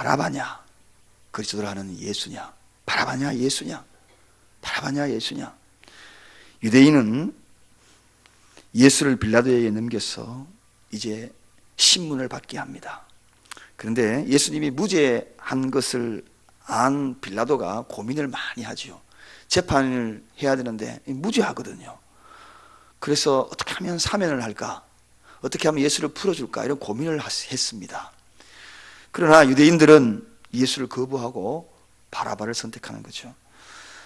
바라바냐 그리스도를 하는 예수냐, 바라바냐 예수냐, 바라바냐 예수냐. 유대인은 예수를 빌라도에게 넘겨서 이제 신문을 받게 합니다. 그런데 예수님이 무죄한 것을 안 빌라도가 고민을 많이 하죠. 재판을 해야 되는데 무죄하거든요. 그래서 어떻게 하면 사면을 할까, 어떻게 하면 예수를 풀어줄까, 이런 고민을 했습니다. 그러나 유대인들은 예수를 거부하고 바라바를 선택하는 거죠.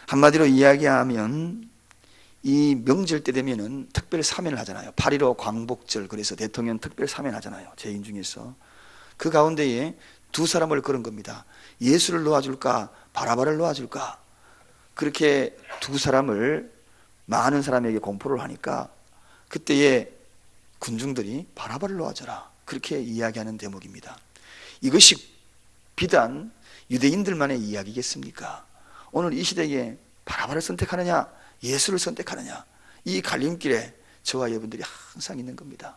한마디로 이야기하면 이 명절 때 되면은 특별 사면을 하잖아요. 8.15 광복절, 그래서 대통령 특별 사면 하잖아요. 죄인 중에서. 그 가운데에 두 사람을 걸은 겁니다. 예수를 놓아줄까, 바라바를 놓아줄까. 그렇게 두 사람을 많은 사람에게 공포를 하니까 그때의 군중들이 바라바를 놓아줘라, 그렇게 이야기하는 대목입니다. 이것이 비단 유대인들만의 이야기겠습니까? 오늘 이 시대에 바라바를 선택하느냐, 예수를 선택하느냐, 이 갈림길에 저와 여러분들이 항상 있는 겁니다.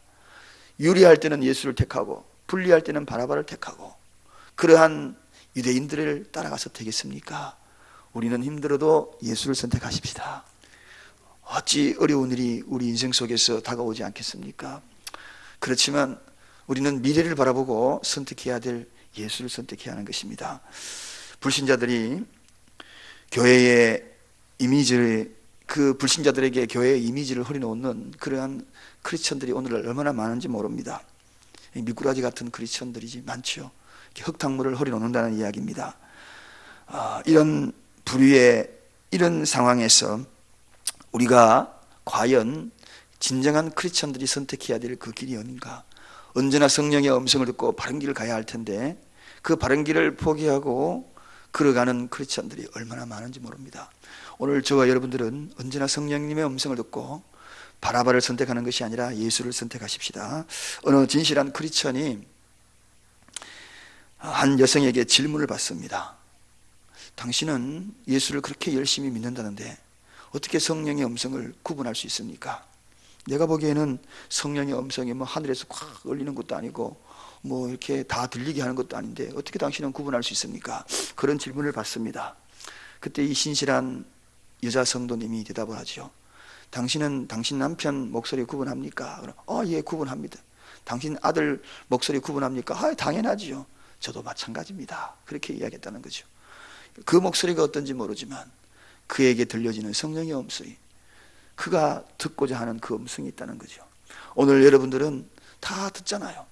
유리할 때는 예수를 택하고 불리할 때는 바라바를 택하고, 그러한 유대인들을 따라가서 되겠습니까? 우리는 힘들어도 예수를 선택하십시다. 어찌 어려운 일이 우리 인생 속에서 다가오지 않겠습니까? 그렇지만 우리는 미래를 바라보고 선택해야 될 예수를 선택해야 하는 것입니다. 불신자들이 교회의 이미지를, 그 불신자들에게 교회의 이미지를 허리놓는 그러한 크리스천들이 오늘 얼마나 많은지 모릅니다. 미꾸라지 같은 크리스천들이지 많죠. 흙탕물을 허리놓는다는 이야기입니다. 이런 불의의 이런 상황에서 우리가 과연 진정한 크리스천들이 선택해야 될 그 길이 어딘가? 언제나 성령의 음성을 듣고 바른 길을 가야 할 텐데 그 바른 길을 포기하고 걸어가는 크리스천들이 얼마나 많은지 모릅니다. 오늘 저와 여러분들은 언제나 성령님의 음성을 듣고 바라바를 선택하는 것이 아니라 예수를 선택하십시다. 어느 진실한 크리스천이 한 여성에게 질문을 받습니다. 당신은 예수를 그렇게 열심히 믿는다는데 어떻게 성령의 음성을 구분할 수 있습니까? 내가 보기에는 성령의 음성이 뭐 하늘에서 콱 울리는 것도 아니고 뭐 이렇게 다 들리게 하는 것도 아닌데 어떻게 당신은 구분할 수 있습니까? 그런 질문을 받습니다. 그때 이 신실한 여자 성도님이 대답을 하죠. 당신은 당신 남편 목소리 구분합니까? 예, 구분합니다. 당신 아들 목소리 구분합니까? 당연하지요. 저도 마찬가지입니다. 그렇게 이야기했다는 거죠. 그 목소리가 어떤지 모르지만 그에게 들려지는 성령의 음소리, 그가 듣고자 하는 그 음성이 있다는 거죠. 오늘 여러분들은 다 듣잖아요.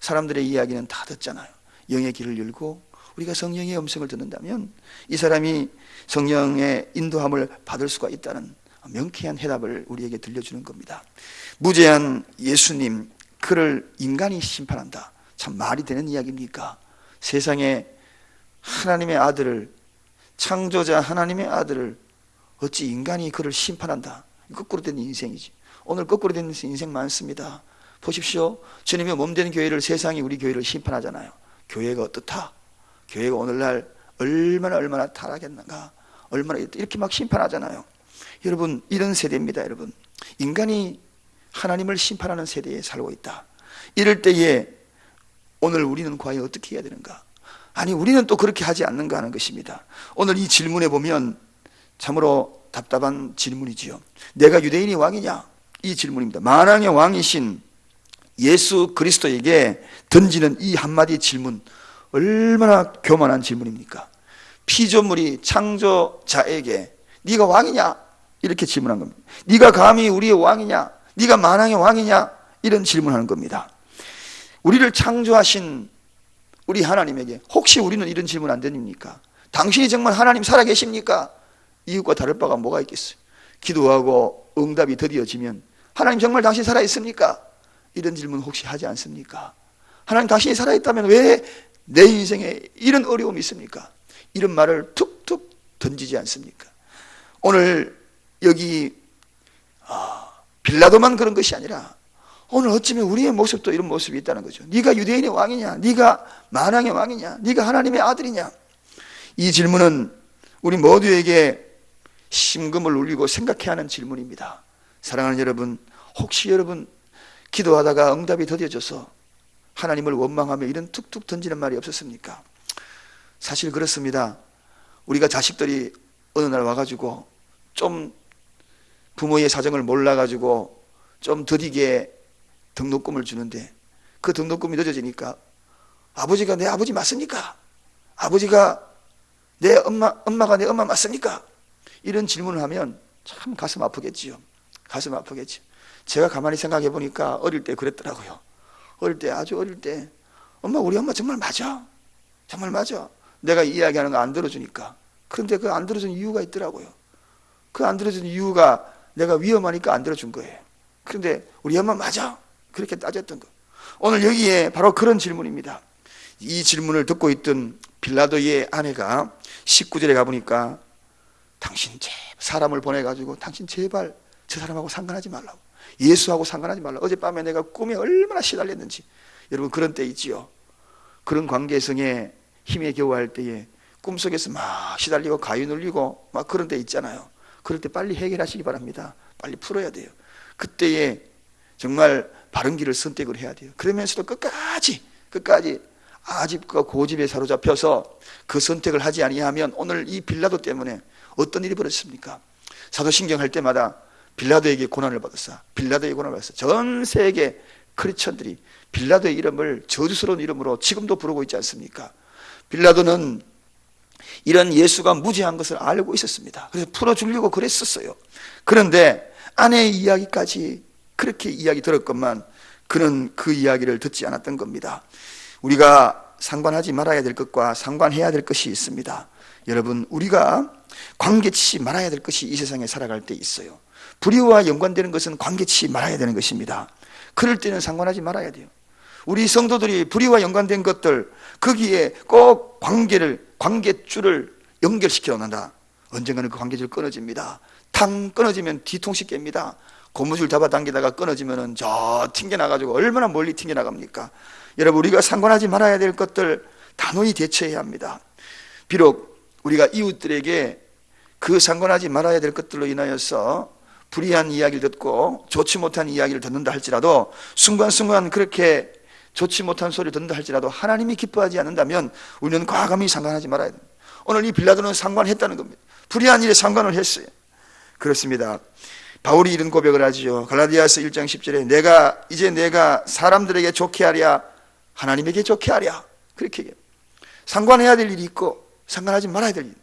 사람들의 이야기는 다 듣잖아요. 영의 길을 열고 우리가 성령의 음성을 듣는다면 이 사람이 성령의 인도함을 받을 수가 있다는 명쾌한 해답을 우리에게 들려주는 겁니다. 무죄한 예수님, 그를 인간이 심판한다. 참 말이 되는 이야기입니까? 세상에 하나님의 아들을, 창조자 하나님의 아들을 어찌 인간이 그를 심판한다. 거꾸로 된 인생이지. 오늘 거꾸로 된 인생 많습니다. 보십시오. 주님의 몸된 교회를, 세상이 우리 교회를 심판하잖아요. 교회가 어떻다? 교회가 오늘날 얼마나 타락했는가, 얼마나 이렇게 막 심판하잖아요. 여러분, 이런 세대입니다. 여러분, 인간이 하나님을 심판하는 세대에 살고 있다. 이럴 때에 오늘 우리는 과연 어떻게 해야 되는가? 아니, 우리는 또 그렇게 하지 않는가 하는 것입니다. 오늘 이 질문에 보면 참으로 답답한 질문이지요. 내가 유대인이 왕이냐? 이 질문입니다. 만왕의 왕이신 예수 그리스도에게 던지는 이 한마디 질문, 얼마나 교만한 질문입니까? 피조물이 창조자에게 네가 왕이냐? 이렇게 질문한 겁니다. 네가 감히 우리의 왕이냐? 네가 만왕의 왕이냐? 이런 질문하는 겁니다. 우리를 창조하신 우리 하나님에게 혹시 우리는 이런 질문 안 드립니까? 당신이 정말 하나님 살아계십니까? 이웃과 다를 바가 뭐가 있겠어요? 기도하고 응답이 드디어지면 하나님 정말 당신 살아있습니까? 이런 질문 혹시 하지 않습니까? 하나님 당신이 살아있다면 왜 내 인생에 이런 어려움이 있습니까? 이런 말을 툭툭 던지지 않습니까? 오늘 여기 빌라도만 그런 것이 아니라 오늘 어쩌면 우리의 모습도 이런 모습이 있다는 거죠. 네가 유대인의 왕이냐? 네가 만왕의 왕이냐? 네가 하나님의 아들이냐? 이 질문은 우리 모두에게 심금을 울리고 생각해야 하는 질문입니다. 사랑하는 여러분, 혹시 여러분 기도하다가 응답이 더뎌져서 하나님을 원망하며 이런 툭툭 던지는 말이 없었습니까? 사실 그렇습니다. 우리가 자식들이 어느 날 와가지고 좀 부모의 사정을 몰라가지고 좀 더디게 등록금을 주는데 그 등록금이 늦어지니까 아버지가 내 아버지 맞습니까? 아버지가 내 엄마가 내 엄마 맞습니까? 이런 질문을 하면 참 가슴 아프겠지요. 가슴 아프겠지요. 제가 가만히 생각해 보니까 어릴 때 그랬더라고요. 어릴 때, 아주 어릴 때 엄마, 우리 엄마 정말 맞아. 정말 맞아. 내가 이야기하는 거 안 들어주니까. 그런데 그 안 들어준 이유가 있더라고요. 그 안 들어준 이유가 내가 위험하니까 안 들어준 거예요. 그런데 우리 엄마 맞아. 그렇게 따졌던 거. 오늘 여기에 바로 그런 질문입니다. 이 질문을 듣고 있던 빌라도의 아내가 19절에 가보니까 당신 사람을 보내가지고 당신 제발 저 사람하고 상관하지 말라고, 예수하고 상관하지 말라고. 어젯밤에 내가 꿈에 얼마나 시달렸는지. 여러분 그런 때 있지요. 그런 관계성에 힘에 겨워할 때에 꿈속에서 막 시달리고 가위 눌리고 막 그런 때 있잖아요. 그럴 때 빨리 해결하시기 바랍니다. 빨리 풀어야 돼요. 그때에 정말 바른 길을 선택을 해야 돼요. 그러면서도 끝까지 아집과 고집에 사로잡혀서 그 선택을 하지 아니하면 오늘 이 빌라도 때문에 어떤 일이 벌어졌습니까? 사도신경 할 때마다 빌라도에게 고난을 받았어. 빌라도에게 고난을 받았어. 전 세계 크리스천들이 빌라도의 이름을 저주스러운 이름으로 지금도 부르고 있지 않습니까? 빌라도는 이런 예수가 무죄한 것을 알고 있었습니다. 그래서 풀어주려고 그랬었어요. 그런데 아내의 이야기까지 그렇게 이야기 들었건만 그는 그 이야기를 듣지 않았던 겁니다. 우리가 상관하지 말아야 될 것과 상관해야 될 것이 있습니다. 여러분, 우리가 관계치 말아야 될 것이 이 세상에 살아갈 때 있어요. 불의와 연관되는 것은 관계치 말아야 되는 것입니다. 그럴 때는 상관하지 말아야 돼요. 우리 성도들이 불의와 연관된 것들, 거기에 꼭 관계줄을 연결시켜 놓는다. 언젠가는 그 관계줄 끊어집니다. 탕 끊어지면 뒤통수 깹니다. 고무줄 잡아당기다가 끊어지면은 저 튕겨나가지고 얼마나 멀리 튕겨나갑니까? 여러분, 우리가 상관하지 말아야 될 것들 단호히 대처해야 합니다. 비록 우리가 이웃들에게 그 상관하지 말아야 될 것들로 인하여서 불의한 이야기를 듣고 좋지 못한 이야기를 듣는다 할지라도 순간순간 그렇게 좋지 못한 소리를 듣는다 할지라도 하나님이 기뻐하지 않는다면 우리는 과감히 상관하지 말아야 됩니다. 오늘 이 빌라도는 상관했다는 겁니다. 불의한 일에 상관을 했어요. 그렇습니다. 바울이 이런 고백을 하지요. 갈라디아서 1장 10절에 내가 사람들에게 좋게 하랴 하나님에게 좋게 하랴, 그렇게 얘기해요. 상관해야 될 일이 있고 상관하지 말아야 될 일.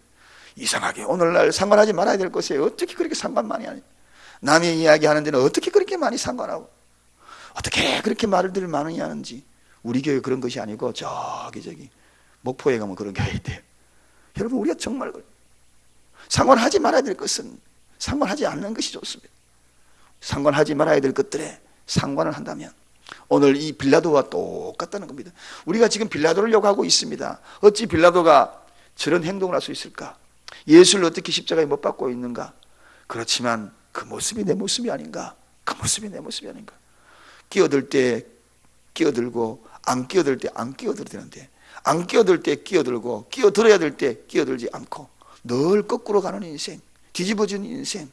이상하게 오늘날 상관하지 말아야 될 것에 어떻게 그렇게 상관 많이 하냐. 남의 이야기하는 데는 어떻게 그렇게 많이 상관하고 어떻게 그렇게 말들 많이 하는지. 우리 교회 그런 것이 아니고 저기 목포에 가면 그런 교회 있대요. 여러분, 우리가 정말 상관하지 말아야 될 것은 상관하지 않는 것이 좋습니다. 상관하지 말아야 될 것들에 상관을 한다면 오늘 이 빌라도와 똑같다는 겁니다. 우리가 지금 빌라도를 욕하고 있습니다. 어찌 빌라도가 저런 행동을 할 수 있을까? 예수를 어떻게 십자가에 못 박고 있는가? 그렇지만 그 모습이 내 모습이 아닌가? 그 모습이 내 모습이 아닌가? 끼어들 때 끼어들고 안 끼어들 때 안 끼어들어야 되는데 안 끼어들 때 끼어들고 끼어들어야 될 때 끼어들지 않고 늘 거꾸로 가는 인생, 뒤집어진 인생.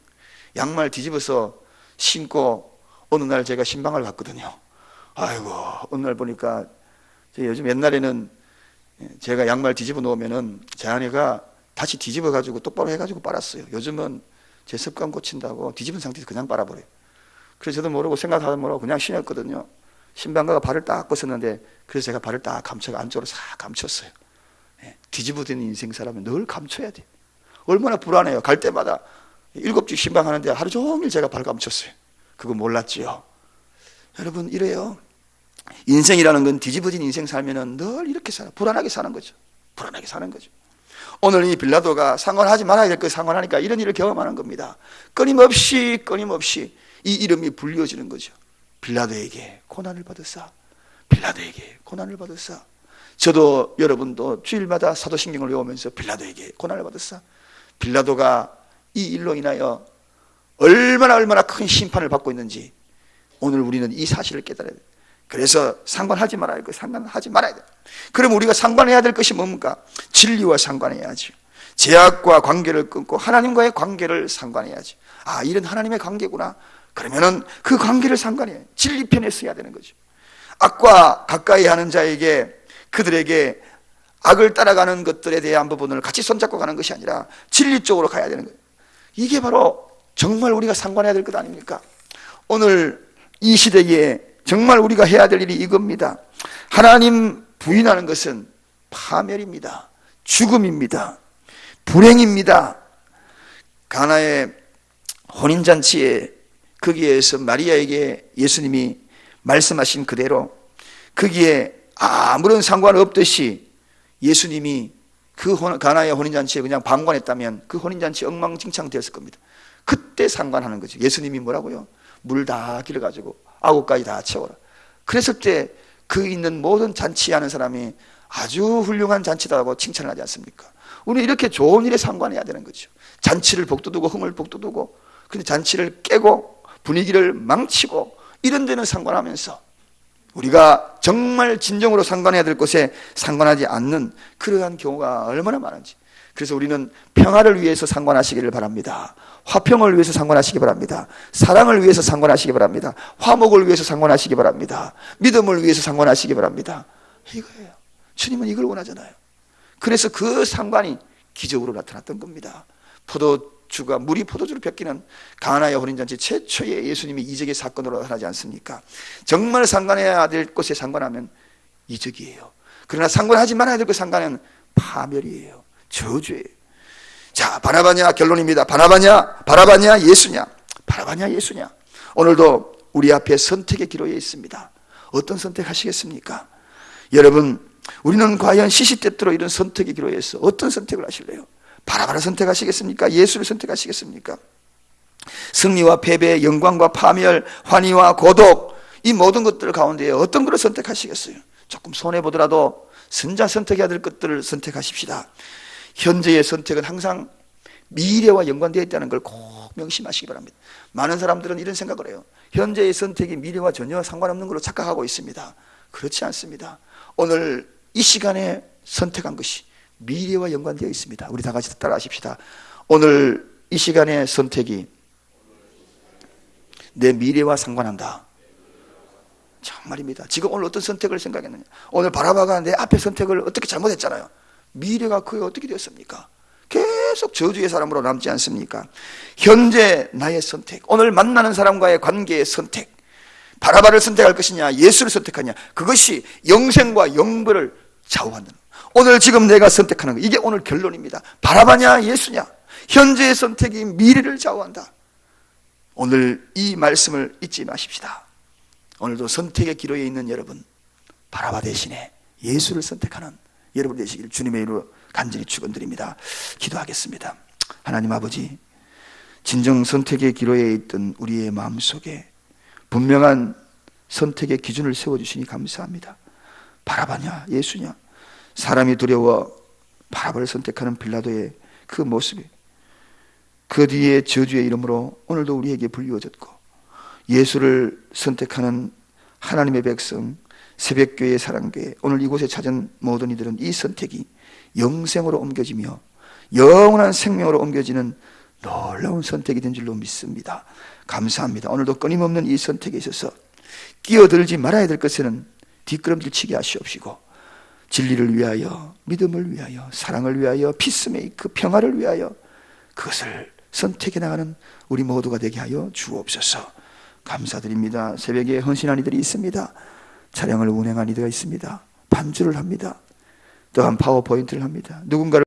양말 뒤집어서 신고 어느 날 제가 신방을 갔거든요. 아이고, 어느 날 보니까 요즘 옛날에는 제가 양말 뒤집어 놓으면은 제 아내가 다시 뒤집어 가지고 똑바로 해가지고 빨았어요. 요즘은 제 습관 고친다고 뒤집은 상태에서 그냥 빨아버려요. 그래서 저도 모르고 생각하도 모르고 그냥 신었거든요. 신방가가 발을 딱 벗었는데 그래서 제가 발을 딱 감춰가 안쪽으로 싹 감췄어요. 뒤집어진 인생 사람은 늘 감춰야 돼요. 얼마나 불안해요. 갈 때마다 7주 신방하는데 하루 종일 제가 발 감췄어요. 그거 몰랐지요. 여러분, 이래요. 인생이라는 건 뒤집어진 인생 살면은 늘 이렇게 불안하게 사는 거죠. 불안하게 사는 거죠. 오늘 이 빌라도가 상관하지 말아야 될 거 상관하니까 이런 일을 경험하는 겁니다. 끊임없이 이 이름이 불려지는 거죠. 빌라도에게 고난을 받으사, 빌라도에게 고난을 받으사. 저도 여러분도 주일마다 사도신경을 외우면서 빌라도에게 고난을 받으사. 빌라도가 이 일로 인하여 얼마나 큰 심판을 받고 있는지 오늘 우리는 이 사실을 깨달아야 돼요. 그래서 상관하지 말아야 될 것, 상관하지 말아야 돼요. 그럼 우리가 상관해야 될 것이 뭡니까? 진리와 상관해야죠. 죄악과 관계를 끊고 하나님과의 관계를 상관해야죠. 아, 이런 하나님의 관계구나. 그러면은 그 관계를 상관해야 해요. 진리 편에 서야 되는 거죠. 악과 가까이 하는 자에게, 그들에게 악을 따라가는 것들에 대한 부분을 같이 손잡고 가는 것이 아니라 진리 쪽으로 가야 되는 거예요. 이게 바로 정말 우리가 상관해야 될 것 아닙니까? 오늘 이 시대에 정말 우리가 해야 될 일이 이겁니다. 하나님 부인하는 것은 파멸입니다. 죽음입니다. 불행입니다. 가나의 혼인잔치에 거기에서 마리아에게 예수님이 말씀하신 그대로 거기에 아무런 상관없듯이 예수님이 그 가나의 혼인잔치에 그냥 방관했다면 그 혼인잔치 엉망진창 되었을 겁니다. 그때 상관하는 거죠. 예수님이 뭐라고요? 물 다 길어가지고 아구까지 다 채워라. 그랬을 때 그 있는 모든 잔치하는 사람이 아주 훌륭한 잔치다라고 칭찬을 하지 않습니까? 우리는 이렇게 좋은 일에 상관해야 되는 거죠. 잔치를 복도두고 흥을 복도두고 근데 잔치를 깨고 분위기를 망치고 이런 데는 상관하면서 우리가 정말 진정으로 상관해야 될 곳에 상관하지 않는 그러한 경우가 얼마나 많은지. 그래서 우리는 평화를 위해서 상관하시기를 바랍니다. 화평을 위해서 상관하시기 바랍니다. 사랑을 위해서 상관하시기 바랍니다. 화목을 위해서 상관하시기 바랍니다. 믿음을 위해서 상관하시기 바랍니다. 이거예요. 주님은 이걸 원하잖아요. 그래서 그 상관이 기적으로 나타났던 겁니다. 물이 포도주로 뺏기는 가나의 혼인잔치 최초의 예수님이 이적의 사건으로 나타나지 않습니까? 정말 상관해야 될 곳에 상관하면 이적이에요. 그러나 상관하지 말아야 될 곳에 상관하면 파멸이에요. 저주예요. 자, 바나바냐 결론입니다. 바나바냐 예수냐? 바나바냐 예수냐? 오늘도 우리 앞에 선택의 기로에 있습니다. 어떤 선택하시겠습니까? 여러분, 우리는 과연 시시때때로 이런 선택의 기로에 있어 어떤 선택을 하실래요? 바라바라 선택하시겠습니까? 예수를 선택하시겠습니까? 승리와 패배, 영광과 파멸, 환희와 고독, 이 모든 것들 가운데 어떤 것을 선택하시겠어요? 조금 손해보더라도 선자 선택해야 될 것들을 선택하십시다. 현재의 선택은 항상 미래와 연관되어 있다는 걸 꼭 명심하시기 바랍니다. 많은 사람들은 이런 생각을 해요. 현재의 선택이 미래와 전혀 상관없는 걸로 착각하고 있습니다. 그렇지 않습니다. 오늘 이 시간에 선택한 것이 미래와 연관되어 있습니다. 우리 다 같이 따라하십시다. 오늘 이 시간의 선택이 내 미래와 상관한다. 정말입니다. 지금 오늘 어떤 선택을 생각했느냐? 오늘 바라바가 내 앞에 선택을 어떻게 잘못했잖아요. 미래가 그게 어떻게 되었습니까? 계속 저주의 사람으로 남지 않습니까? 현재 나의 선택, 오늘 만나는 사람과의 관계의 선택, 바라바를 선택할 것이냐 예수를 선택하냐, 그것이 영생과 영벌을 좌우한다. 오늘 지금 내가 선택하는 거, 이게 오늘 결론입니다. 바라바냐 예수냐, 현재의 선택이 미래를 좌우한다. 오늘 이 말씀을 잊지 마십시다. 오늘도 선택의 기로에 있는 여러분, 바라바 대신에 예수를 선택하는 여러분 되시길 주님의 이름으로 간절히 축원드립니다. 기도하겠습니다. 하나님 아버지, 진정 선택의 기로에 있던 우리의 마음속에 분명한 선택의 기준을 세워주시니 감사합니다. 바라바냐 예수냐, 사람이 두려워 바라바를 선택하는 빌라도의 그 모습이 그 뒤에 저주의 이름으로 오늘도 우리에게 불리워졌고, 예수를 선택하는 하나님의 백성, 새벽교회 사랑교회, 오늘 이곳에 찾은 모든 이들은 이 선택이 영생으로 옮겨지며 영원한 생명으로 옮겨지는 놀라운 선택이 된 줄로 믿습니다. 감사합니다. 오늘도 끊임없는 이 선택에 있어서 끼어들지 말아야 될 것에는 뒷걸음질 치게 하시옵시고, 진리를 위하여, 믿음을 위하여, 사랑을 위하여, 피스메이크, 평화를 위하여 그것을 선택해 나가는 우리 모두가 되게 하여 주옵소서. 감사드립니다. 새벽에 헌신한 이들이 있습니다. 차량을 운행한 이들이 있습니다. 반주를 합니다. 또한 파워포인트를 합니다. 누군가를